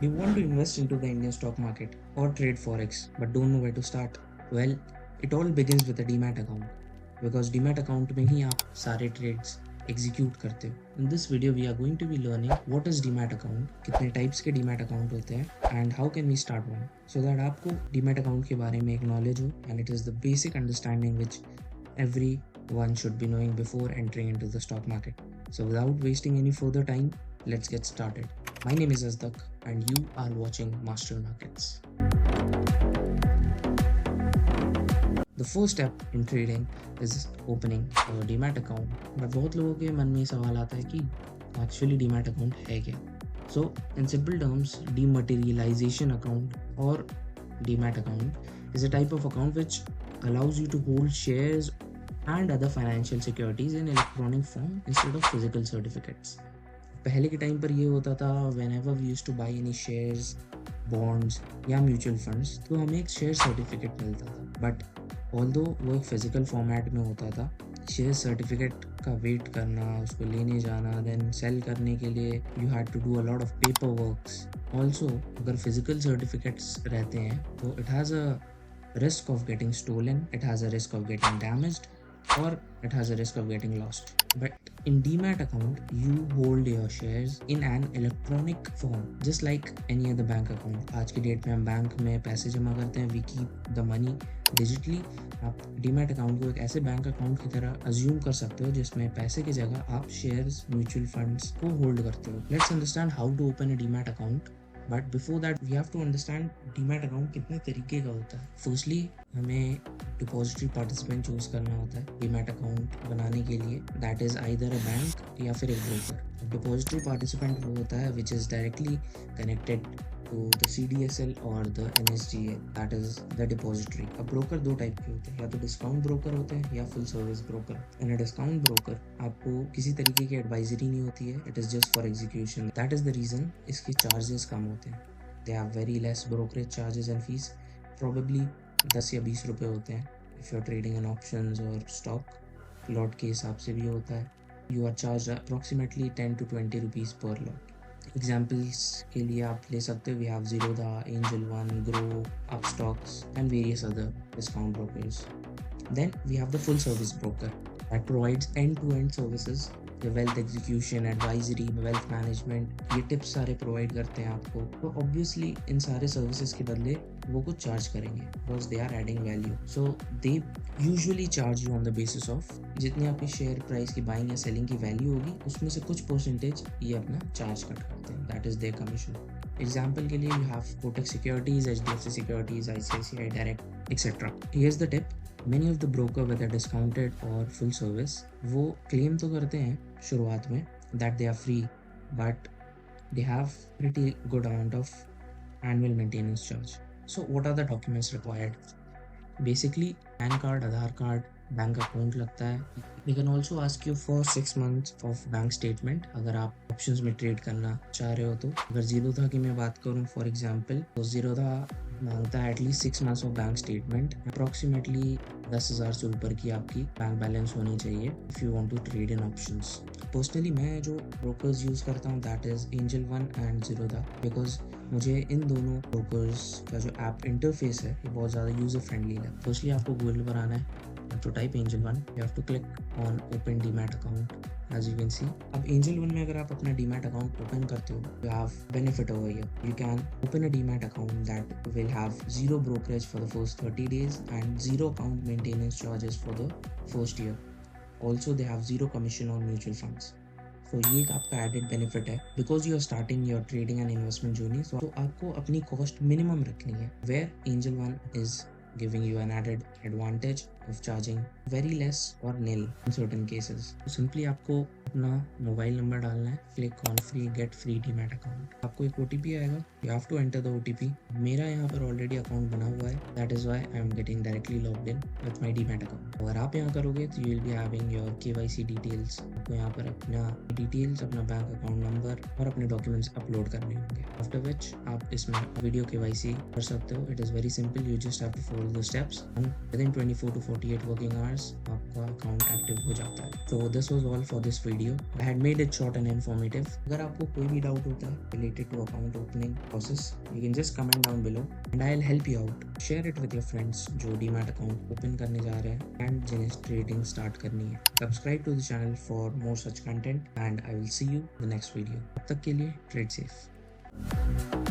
You want to invest into the Indian stock market or trade forex but don't know where to start? Well, it all begins with a demat account because demat account में ही आप सारे trades execute करते हो. In this video we are going to be learning what is demat account, कितने types के demat account होते हैं and how can we start one so that आपको demat account के बारे में एक knowledge हो and it is the basic understanding which everyone should be knowing before entering into the stock market. So without wasting any further time, let's get started. My name is Azdak and you are watching Master Markets. The first step in trading is opening a demat account. But बहुत लोगों के मन में ये सवाल आता है कि actually demat account है क्या? So in simple terms, dematerialization account or demat account is a type of account which allows you to hold shares and other financial securities in electronic form instead of physical certificates. पहले के time पर ये होता था whenever we used to buy any shares, bonds या mutual funds तो हमें एक शेयर सर्टिफिकेट मिलता था बट ऑल्दो वो एक फिजिकल फॉर्मेट में होता था. शेयर सर्टिफिकेट का वेट करना, उसको लेने जाना, देन सेल करने के लिए you had to do a lot of paper works. Also अगर फिजिकल सर्टिफिकेट्स रहते हैं तो it has a risk of getting stolen, it has a risk of getting damaged, or it has a risk of getting lost. But in demat account, you hold your shares in an electronic form, just like any other bank account. आज की date में हम bank में पैसे जमा करते हैं, we keep the money digitally. आप demat account को एक ऐसे बैंक अकाउंट की तरह अज्यूम कर सकते हो जिसमें पैसे की जगह आप शेयर्स, म्यूचुअल फंड्स को होल्ड करते हो. Let's understand how to open a demat account. But before that we have to understand demat account कितने तरीके का होता है. फर्स्टली हमें डिपॉजिटरी पार्टिसिपेंट चूज करना होता है डीमैट अकाउंट बनाने के लिए. That is either a bank या फिर एक ब्रोकर. डिपॉजिटरी पार्टिसिपेंट वो होता है which is directly connected to the CDSL or the NSDL, that is the depository. अब ब्रोकर दो टाइप के होते हैं, या तो डिस्काउंट ब्रोकर होते हैं या full service broker. In a discount broker आपको किसी तरीके की एडवाइजरी नहीं होती है, it is just for execution. That is the reason इसके चार्जेस कम होते हैं. They have very less brokerage charges and fees, probably 10 या 20 रुपये होते हैं. If you are trading in options और स्टॉक लॉट के हिसाब से भी होता है. You are charge approximately 10 to 20 rupees per lot. Examples के लिए आप ले सकते हो, we have Zerodha, Angel One, Groww, Upstox and various other discount brokers. Then we have the full service broker that provides end-to-end services. ये wealth execution, advisory, wealth management, ये tips सारे provide करते हैं आपको. तो ऑब्वियसली इन सारे सर्विसेज के बदले वो कुछ चार्ज करेंगे because they are adding value. So they usually charge you on the basis of जितनी आपकी शेयर प्राइस की बाइंग या सेलिंग की वैल्यू होगी उसमें से कुछ परसेंटेज ये अपना चार्ज कट करते हैं. That is their commission. Example के लिए you have Kotak securities, HDFC securities, ICICI direct etcetera. Here's the tip. Many of the broker whether discounted or full service वो claim तो करते हैं शुरुआत में that they are free but they have pretty good amount of annual maintenance charge. So what are the documents required? Basically PAN card, Aadhaar card, bank account लगता है. They can also ask you for 6 months of bank statement अगर आप options में trade करना चाह रहे हो तो. अगर ज़ीरोधा की मैं बात करूँ फॉर एग्जांपल तो ज़ीरोधा मांगता है at least 6 months of bank statement. Approximately 10,000 से ऊपर की आपकी बैंक बैलेंस होनी चाहिए if you want to trade in options. Personally मैं जो ब्रोकर्स यूज़ करता हूँ that is Angel One and Zerodha because मुझे इन दोनों ब्रोकर्स का जो ऐप इंटरफेस है ये बहुत ज़्यादा यूज़र फ्रेंडली है. फर्स्टली आपको गूगल पर आना है, to type Angel One, you have to click on open demat account as you can see. अब Angel One में अगर आप अपना demat account open करते हो, you have benefit over here. You can open a demat account that will have zero brokerage for the first 30 days and zero account maintenance charges for the first year. Also they have zero commission on mutual funds. So ये एक आपका added benefit है because you are starting your trading and investment journey. So आपको अपनी cost minimum रखनी है where Angel One is giving you an added advantage of charging very less or nil in certain cases. So simply आपको अपना mobile number डालना है, click on free get free demat account. आपको एक OTP आएगा, you have to enter the OTP. मेरा यहाँ पर ऑलरेडी अकाउंट बना हुआ है, that is why I am getting directly logged in with my demat account. अगर आप यहाँ करोगे तो you will be having your KYC details. आपको यहाँ पर अपना डिटेल्स, अपना बैंक अकाउंट नंबर और अपने डॉक्यूमेंट्स अपलोड करने होंगे. After which आप इसमें वीडियो KYC कर सकते हो. It is very simple, you just have to follow the steps and within 24 to 48 working hours आपका अकाउंट एक्टिव हो जाता है। तो this was all for this video. I had made it short and informative. अगर आपको कोई भी doubt होता है related to account opening process, you can just comment down below and I will help you out. Share it with your friends जो demat account open करने जा रहे हैं एंड जिन्हें ट्रेडिंग स्टार्ट करनी है। Subscribe to the channel for more such content and I will see you the next video. तब तक के लिए ट्रेड सेफ।